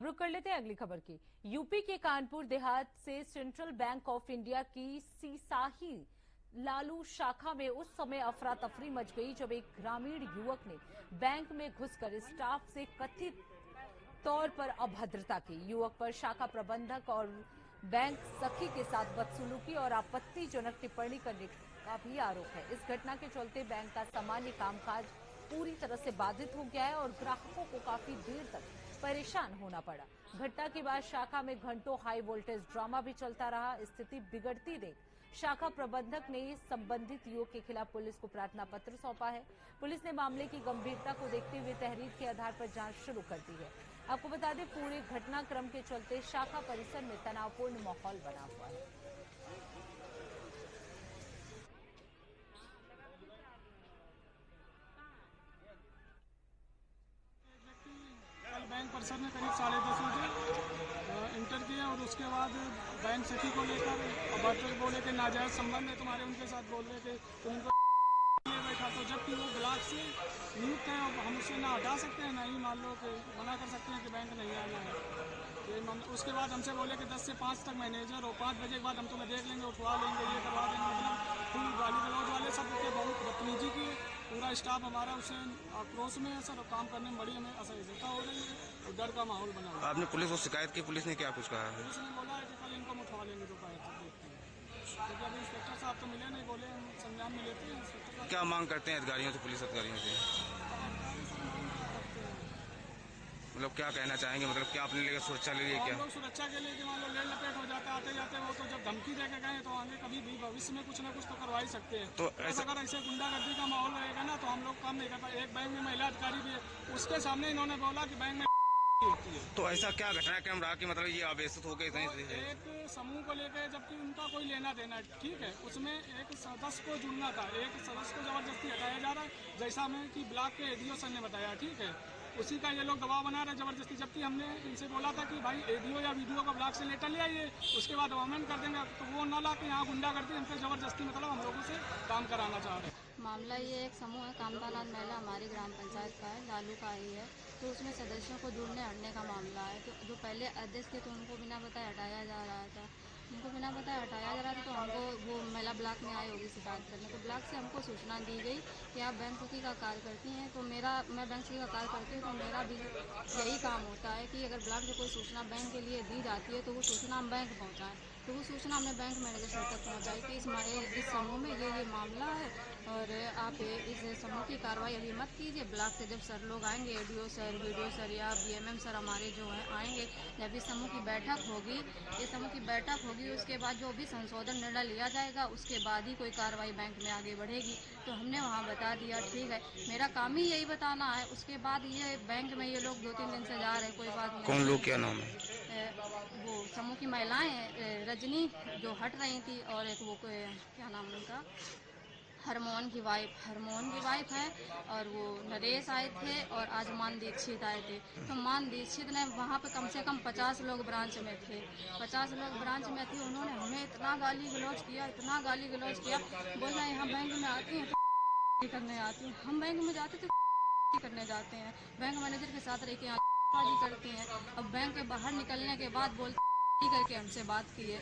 रुक कर लेते हैं अगली खबर की। यूपी के कानपुर देहात से सेंट्रल बैंक ऑफ इंडिया की सीसाही लालू शाखा में उस समय अफरा तफरी मच गई जब एक ग्रामीण युवक ने बैंक में घुसकर स्टाफ से कथित तौर पर अभद्रता की। युवक पर शाखा प्रबंधक और बैंक सखी के साथ बदसलूकी और आपत्तिजनक टिप्पणी करने का भी आरोप है। इस घटना के चलते बैंक का सामान्य कामकाज पूरी तरह से बाधित हो गया है और ग्राहकों को काफी देर तक परेशान होना पड़ा। घटना के बाद शाखा में घंटों हाई वोल्टेज ड्रामा भी चलता रहा। स्थिति बिगड़ती देख शाखा प्रबंधक ने संबंधित युवक के खिलाफ पुलिस को प्रार्थना पत्र सौंपा है। पुलिस ने मामले की गंभीरता को देखते हुए तहरीर के आधार पर जांच शुरू कर दी है। आपको बता दें, पूरे घटनाक्रम के चलते शाखा परिसर में तनावपूर्ण माहौल बना हुआ है। बैंक परिसर में करीब 10:30 बजे इंटर किया और उसके बाद बैंक सखी को लेकर अभद्र बोले के नाजायज संबंध है तुम्हारे, उनके साथ बोल रहे थे तो उनको बैठा। तो जबकि वो ब्लॉक से नियुक्त है और हम उससे ना हटा सकते हैं ना ही मान लो कि मना कर सकते हैं कि बैंक नहीं आना है। उसके बाद हमसे बोले कि 10 से 5 तक मैनेजर और 5 बजे के बाद हम तुम्हें देख लेंगे, उठवा लेंगे, ये करवा देंगे। मतलब फुल गाली गलौज वाले सब के बहुत बदतमीजी की। पूरा स्टाफ हमारा उसे आक्रोश में है सर, और काम करने में बड़ी हमें असुविधा हो रही है और डर का माहौल बना हुआ। आपने पुलिस को शिकायत की, पुलिस ने क्या कुछ कहा है? पुलिस ने बोला है कि कल इनको उठवा लेंगे दोपहर तक, देखते हैं। क्योंकि अभी इंस्पेक्टर साहब तो मिले नहीं, बोले हम संज्ञान में लेते हैं। इंस्पेक्टर क्या मांग करते हैं अधिकारियों से, पुलिस अधिकारियों से? मतलब क्या कहना चाहेंगे, मतलब क्या आपने लेकर सुरक्षा ले ली? क्या लोग सुरक्षा के लिए कि मान लो लेट लपेट हो जाते आते जाते, वो तो जब धमकी देके गए तो आगे कभी भी भविष्य में कुछ ना कुछ तो करवा ही सकते हैं। तो अगर ऐसे गुंडागर्दी का माहौल रहेगा ना तो हम लोग काम नहीं कर पाए। एक बैंक में महिला अधिकारी भी है, उसके सामने इन्होंने बोला कि बैंक में होती है। तो ऐसा क्या घटनाक्रम रहा कि मतलब ये आवेशित हो गए? एक समूह को लेकर जबकि उनका कोई लेना देना है, ठीक है, उसमें एक सदस्य को जुड़ना था, एक सदस्य को जबरदस्ती हटाया जा रहा है, जैसा हमें कि ब्लॉक के एडीओ सर ने बताया, ठीक है। उसी का ये लोग दबाव बना रहे जबरदस्ती, जबकि हमने इनसे बोला था कि भाई एडीओ या वीडियो को ब्लॉक से लेटर ले आइए, उसके बाद गवर्नमेंट कर देंगे। तो वो ना ला के यहाँ गुंडा करती हम पे जबरदस्ती, मतलब हम लोगों से काम कराना चाह रहे हैं। मामला ये एक समूह है, कामतानाथ महिला हमारी ग्राम पंचायत का है, लालू का ही है। तो उसमें सदस्यों को जुड़ने हटने का मामला है। तो जो पहले अध्यक्ष थे तो उनको बिना बताए हटाया जा रहा था, उनको बिना बताए हटाया जा रहा था। तो हमको वो महिला ब्लॉक में आई होगी शिकायत करने, तो ब्लॉक से हमको सूचना दी गई कि आप बैंक सखी का कार्य करती हैं। तो मैं बैंक सखी का कार्य करती हूँ, तो मेरा भी यही काम होता है कि अगर ब्लॉक से कोई सूचना बैंक के लिए दी जाती है तो वो सूचना हम बैंक पहुँचाएँ। तो वो सूचना हमने बैंक मैनेजर सर तक पहुँचाई कि इस समूह में ये मामला है और आप इस समूह की कार्रवाई अभी मत कीजिए। ब्लॉक से जब सर लोग आएंगे, एडीओ सर, वीडियो सर या बीएमएम सर हमारे जो हैं आएंगे, जब इस समूह की बैठक होगी, इस समूह की बैठक होगी, उसके बाद जो भी संशोधन निर्णय लिया जाएगा उसके बाद ही कोई कार्रवाई बैंक में आगे बढ़ेगी। तो हमने वहाँ बता दिया, ठीक है, मेरा काम ही यही बताना है। उसके बाद ये बैंक में ये लोग 2-3 दिन से जा रहे, कोई बात नहीं। कौन लोग, क्या नाम है? वो समूह की महिलाएं, रजनी जो हट रही थी, और एक वो क्या नाम उनका, हरमोहन की वाइफ है, और वो नरेश आए थे और आज मान दीक्षित आए थे। तो मान दीक्षित ने वहाँ पे कम से कम 50 लोग ब्रांच में थे, 50 लोग ब्रांच में थे। उन्होंने हमें इतना गाली गलौज किया, बोल रहे यहाँ बैंक में आती हैं तो करने आती हैं, हम बैंक में जाते तो करने जाते हैं, बैंक मैनेजर के साथ रह के यहाँ करती हैं। अब बैंक के बाहर निकलने के बाद बोलती करके हमसे बात की है,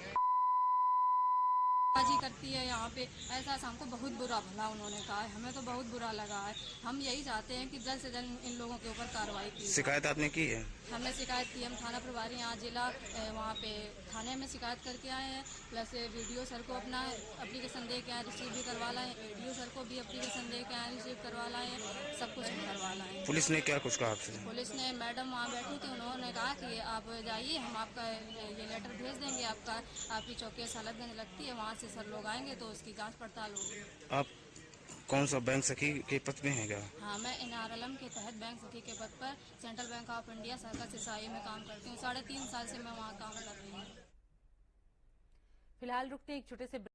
बाजी करती है यहाँ पे, ऐसा हमको बहुत बुरा भला उन्होंने कहा है, हमें तो बहुत बुरा लगा है। हम यही चाहते हैं कि जल्द से जल्द इन लोगों के ऊपर कार्रवाई की। शिकायत आपने की है? हमने शिकायत की, हम थाना प्रभारी यहाँ जिला वहाँ पे थाने में शिकायत करके आए हैं। प्लस वीडियो सर को अपना एप्लीकेशन दे के आए, रिसीव भी करवा लाए, एडीओ सर को भी एप्लीकेशन दे के आए, रिसीव करवा लाए, सब कुछ करवा लाए। पुलिस ने क्या कुछ कहा आपसे? पुलिस ने, मैडम वहाँ बैठी थी, उन्होंने कहा कि आप जाइए, हम आपका ये लेटर भेज देंगे, आपकी चौकी सालतगंज लगती है, वहाँ से सर लोग आएंगे तो उसकी जांच पड़ताल होगी। आप कौन सा बैंक सखी के पद में है क्या? हाँ, मैं NRLM के तहत बैंक सखी के पद पर सेंट्रल बैंक ऑफ इंडिया शाखा सिसाई में काम करती हूँ। 3.5 साल से मैं वहाँ काम कर रही हूँ। फिलहाल रुकते एक छोटे से